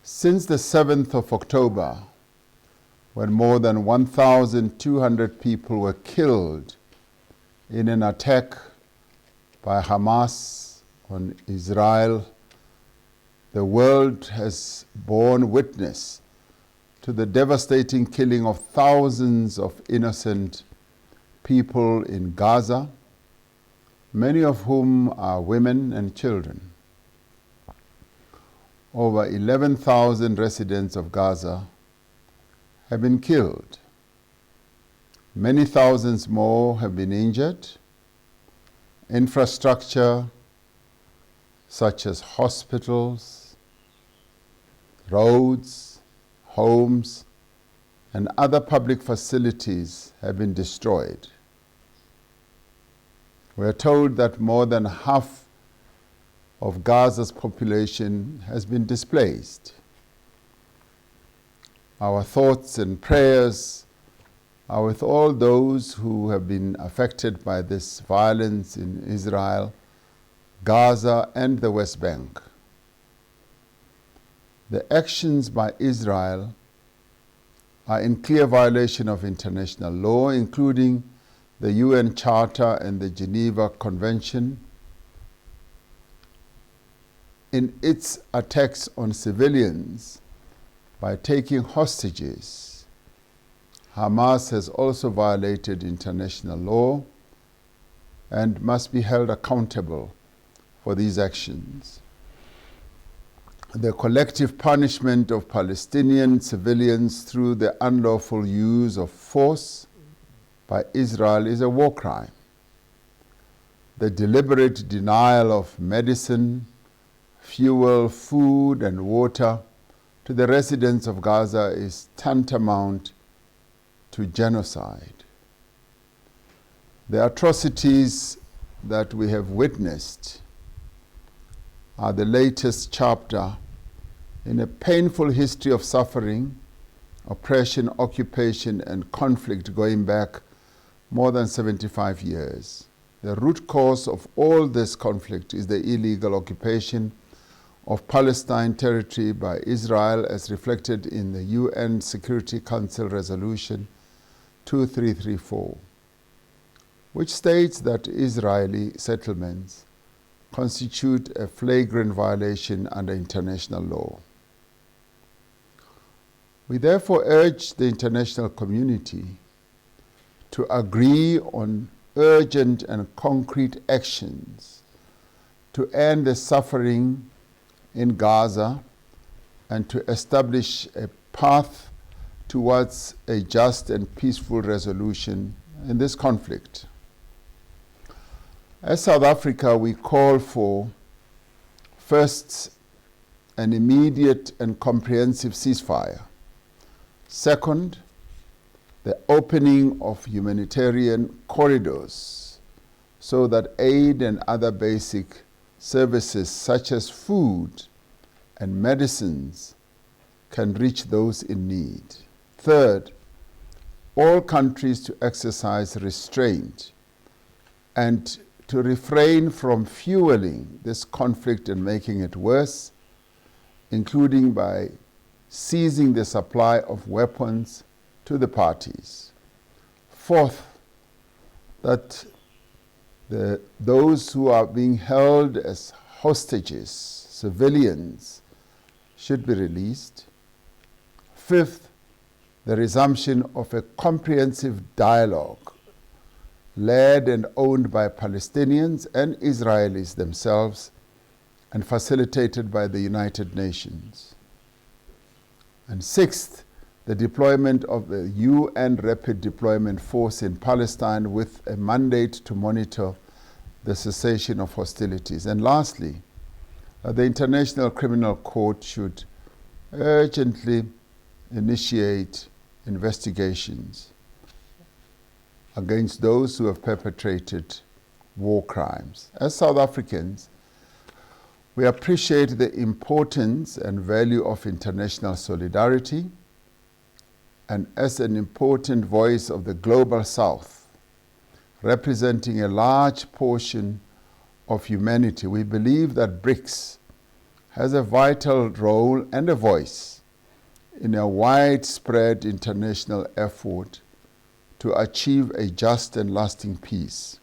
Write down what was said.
Since the 7th of October, when more than 1,200 people were killed in an attack by Hamas on Israel, the world has borne witness to the devastating killing of thousands of innocent people in Gaza, many of whom are women and children. Over 11,000 residents of Gaza have been killed. Many thousands more have been injured. Infrastructure such as hospitals, roads, homes, and other public facilities have been destroyed. We are told that more than half of Gaza's population has been displaced. Our thoughts and prayers are with all those who have been affected by this violence in Israel, Gaza, and the West Bank. The actions by Israel are in clear violation of international law, including the UN Charter and the Geneva Convention. In its attacks on civilians by taking hostages, Hamas has also violated international law and must be held accountable for these actions. The collective punishment of Palestinian civilians through the unlawful use of force by Israel is a war crime. The deliberate denial of medicine, fuel, food, and water to the residents of Gaza is tantamount to genocide. The atrocities that we have witnessed are the latest chapter in a painful history of suffering, oppression, occupation, and conflict going back more than 75 years. The root cause of all this conflict is the illegal occupation of Palestine territory by Israel as reflected in the UN Security Council Resolution 2334, which states that Israeli settlements constitute a flagrant violation under international law. We therefore urge the international community to agree on urgent and concrete actions to end the suffering in Gaza and to establish a path towards a just and peaceful resolution in this conflict. As South Africa, we call for, first, an immediate and comprehensive ceasefire. Second, the opening of humanitarian corridors so that aid and other basic services such as food and medicines can reach those in need. Third, all countries to exercise restraint and to refrain from fueling this conflict and making it worse, including by ceasing the supply of weapons to the parties. Fourth, that those who are being held as hostages, civilians, should be released. Fifth, the resumption of a comprehensive dialogue led and owned by Palestinians and Israelis themselves and facilitated by the United Nations. And sixth, the deployment of the UN Rapid Deployment Force in Palestine with a mandate to monitor the cessation of hostilities. And lastly, the International Criminal Court should urgently initiate investigations against those who have perpetrated war crimes. As South Africans, we appreciate the importance and value of international solidarity, and as an important voice of the Global South, representing a large portion of humanity, we believe that BRICS has a vital role and a voice in a widespread international effort to achieve a just and lasting peace.